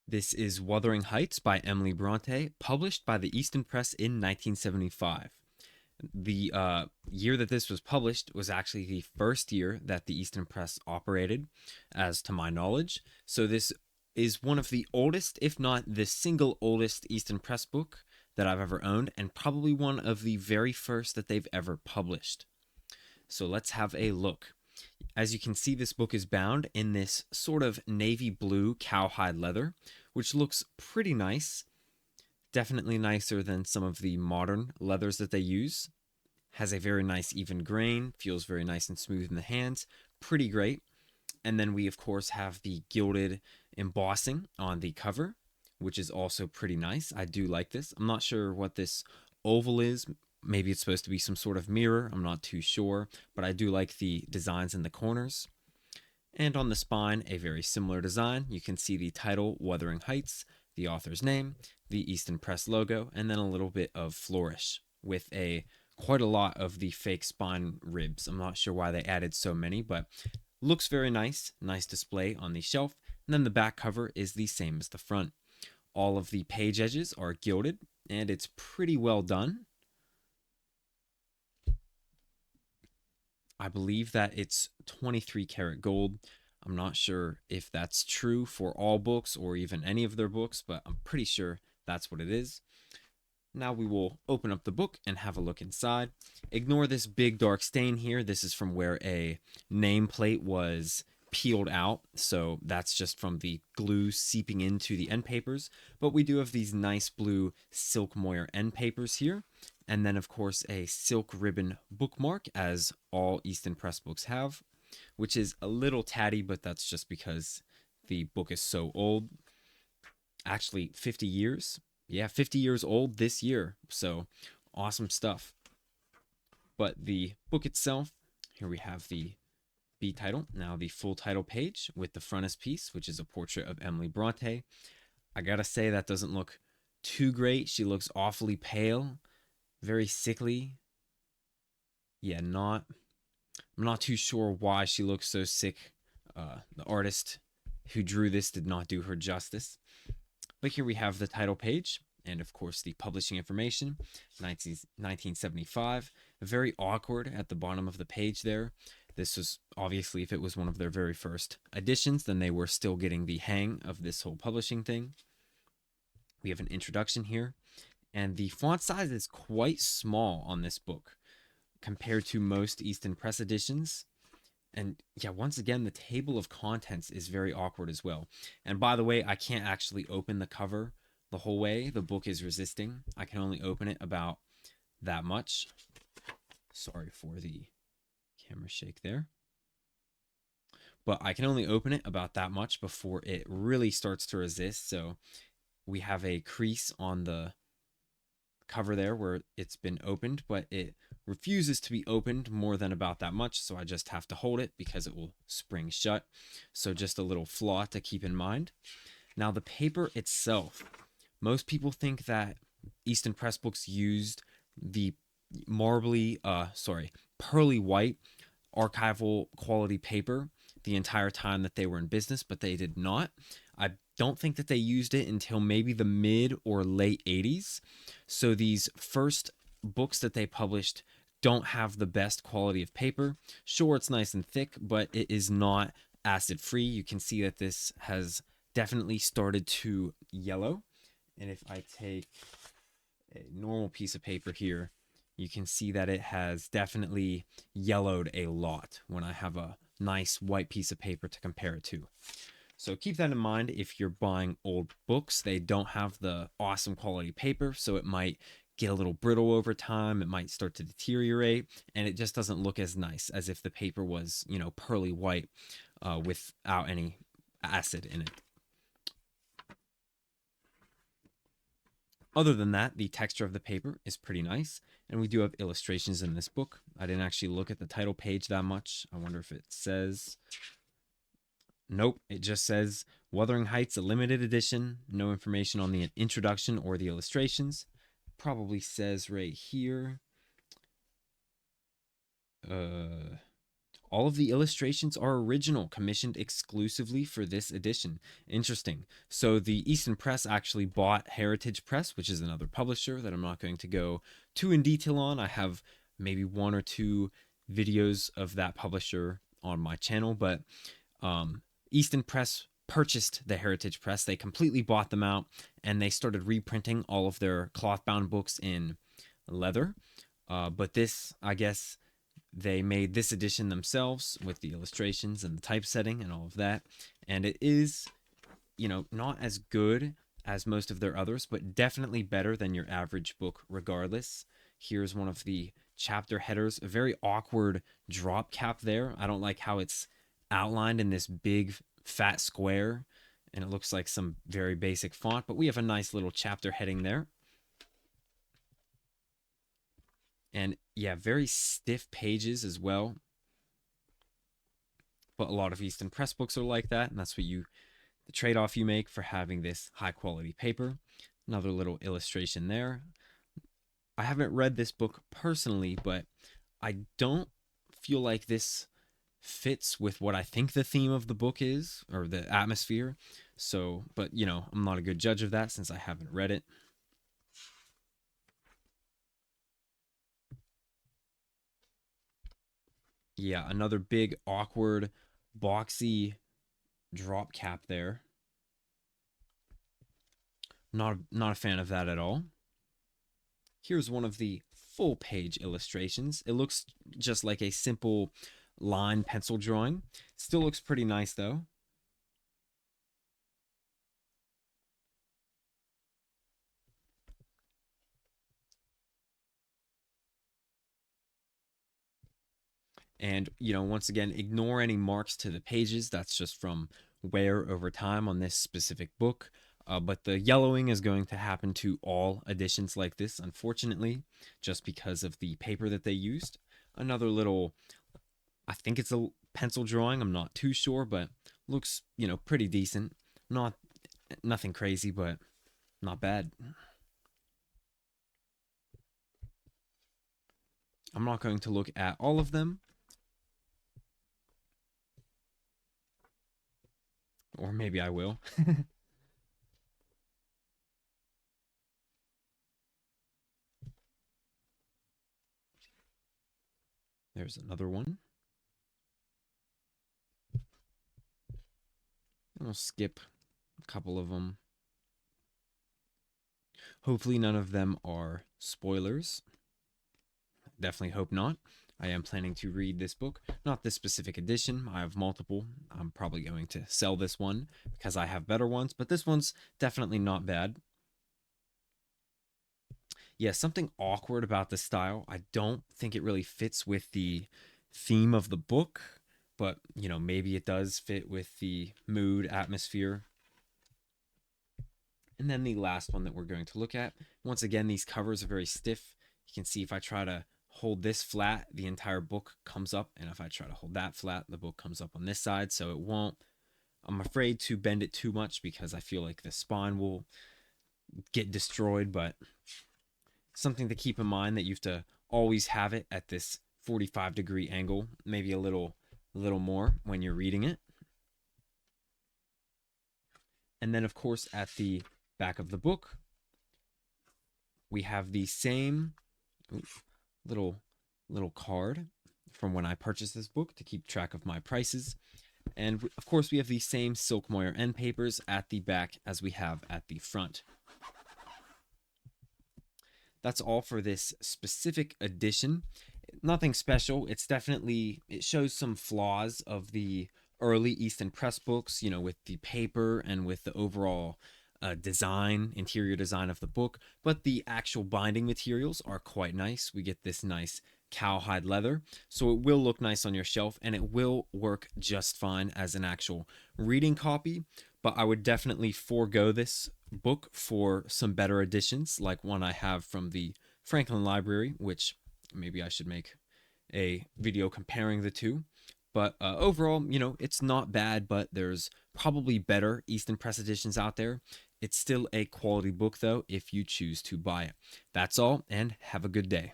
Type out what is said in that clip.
This is Wuthering Heights by Emily Brontë, published by the Easton Press in 1975. The year that this was published was actually the first year that the Easton Press operated, as to my knowledge. So this is one of the oldest, if not the single oldest Easton Press book that I've ever owned, and probably one of the very first that they've ever published. So let's have a look. As you can see, this book is bound in this sort of navy blue cowhide leather, which looks pretty nice. Definitely nicer than some of the modern leathers that they use. Has a very nice even grain, feels very nice and smooth in the hands. Pretty great. And then we, of course, have the gilded embossing on the cover, which is also pretty nice. I do like this. I'm not sure what this oval is. Maybe it's supposed to be some sort of mirror. I'm not too sure, but I do like the designs in the corners. And on the spine, a very similar design. You can see the title, Wuthering Heights, the author's name, the Easton Press logo, and then a little bit of flourish with quite a lot of the fake spine ribs. I'm not sure why they added so many, but looks very nice. Nice display on the shelf. And then the back cover is the same as the front. All of the page edges are gilded, and it's pretty well done. I believe that it's 23 karat gold. I'm not sure if that's true for all books or even any of their books, but I'm pretty sure that's what it is. Now we will open up the book and have a look inside. Ignore this big dark stain here. This is from where a nameplate was peeled out, so that's just from the glue seeping into the end papers. But we do have these nice blue silk moire end papers here, and then of course a silk ribbon bookmark, as all Easton Press books have, which is a little tatty, but that's just because the book is so old. Actually 50 years. Yeah, 50 years old this year, so awesome stuff. But the book itself, here we have the B title, now the full title page with the frontispiece, which is a portrait of Emily Brontë. I gotta say, that doesn't look too great. She looks awfully pale, very sickly. Yeah, I'm not too sure why she looks so sick. The artist who drew this did not do her justice. But here we have the title page, and of course the publishing information, 1975. Very awkward at the bottom of the page there. This was obviously, if it was one of their very first editions, then they were still getting the hang of this whole publishing thing. We have an introduction here, and the font size is quite small on this book compared to most Easton Press editions. And yeah, once again, the table of contents is very awkward as well. And by the way, I can't actually open the cover the whole way. The book is resisting. I can only open it about that much. Sorry for the camera shake there. But I can only open it about that much before it really starts to resist. So we have a crease on the cover there where it's been opened, but it refuses to be opened more than about that much, so I just have to hold it because it will spring shut. So just a little flaw to keep in mind. Now the paper itself, most people think that Easton Press books used the pearly white archival quality paper the entire time that they were in business, but they did not. I don't think that they used it until maybe the mid or late 80s. So these first books that they published don't have the best quality of paper. Sure, it's nice and thick, but it is not acid free. You can see that this has definitely started to yellow. And if I take a normal piece of paper here, you can see that it has definitely yellowed a lot when I have a nice white piece of paper to compare it to. So keep that in mind if you're buying old books. They don't have the awesome quality paper, so it might get a little brittle over time. It might start to deteriorate, and it just doesn't look as nice as if the paper was, pearly white without any acid in it. Other than that, the texture of the paper is pretty nice, and we do have illustrations in this book. I didn't actually look at the title page that much. I wonder if it says... Nope, it just says Wuthering Heights, a limited edition. No information on the introduction or the illustrations. Probably says right here. All of the illustrations are original, commissioned exclusively for this edition. Interesting. So the Easton Press actually bought Heritage Press, which is another publisher that I'm not going to go too in detail on. I have maybe one or two videos of that publisher on my channel, but Easton Press purchased the Heritage Press. They completely bought them out, and they started reprinting all of their cloth-bound books in leather. But this, I guess, they made this edition themselves with the illustrations and the typesetting and all of that. And it is, not as good as most of their others, but definitely better than your average book regardless. Here's one of the chapter headers, a very awkward drop cap there. I don't like how it's outlined in this big fat square, and it looks like some very basic font, but we have a nice little chapter heading there. And yeah, very stiff pages as well. But a lot of Easton Press books are like that, and that's the trade-off you make for having this high quality paper. Another little illustration there. I haven't read this book personally, but I don't feel like this fits with what I think the theme of the book is, or the atmosphere. So, but I'm not a good judge of that since I haven't read it. Yeah, another big, awkward, boxy drop cap there. Not a fan of that at all. Here's one of the full page illustrations. It looks just like a simple line pencil drawing. Still looks pretty nice though. And, once again, ignore any marks to the pages. That's just from wear over time on this specific book. But the yellowing is going to happen to all editions like this, unfortunately, just because of the paper that they used. Another little, I think it's a pencil drawing. I'm not too sure, but looks, pretty decent. Nothing crazy, but not bad. I'm not going to look at all of them. Or maybe I will. There's another one. I'll skip a couple of them. Hopefully none of them are spoilers. Definitely hope not. I am planning to read this book, not this specific edition. I have multiple. I'm probably going to sell this one because I have better ones, but this one's definitely not bad. Yeah, something awkward about the style. I don't think it really fits with the theme of the book, but maybe it does fit with the mood, atmosphere. And then the last one that we're going to look at. Once again, these covers are very stiff. You can see if I try to hold this flat, the entire book comes up. And if I try to hold that flat, the book comes up on this side. So it won't. I'm afraid to bend it too much because I feel like the spine will get destroyed. But something to keep in mind that you have to always have it at this 45-degree angle, maybe a little more when you're reading it. And then, of course, at the back of the book, we have the same little card from when I purchased this book to keep track of my prices. And of course, we have the same silk moire end papers at the back as we have at the front. That's all for this specific edition. Nothing special. It shows some flaws of the early Easton Press books, with the paper and with the overall interior design of the book. But the actual binding materials are quite nice. We get this nice cowhide leather, so it will look nice on your shelf, and it will work just fine as an actual reading copy. But I would definitely forego this book for some better editions, like one I have from the Franklin Library, which maybe I should make a video comparing the two. But overall, it's not bad, but there's probably better Easton Press editions out there. It's still a quality book, though, if you choose to buy it. That's all, and have a good day.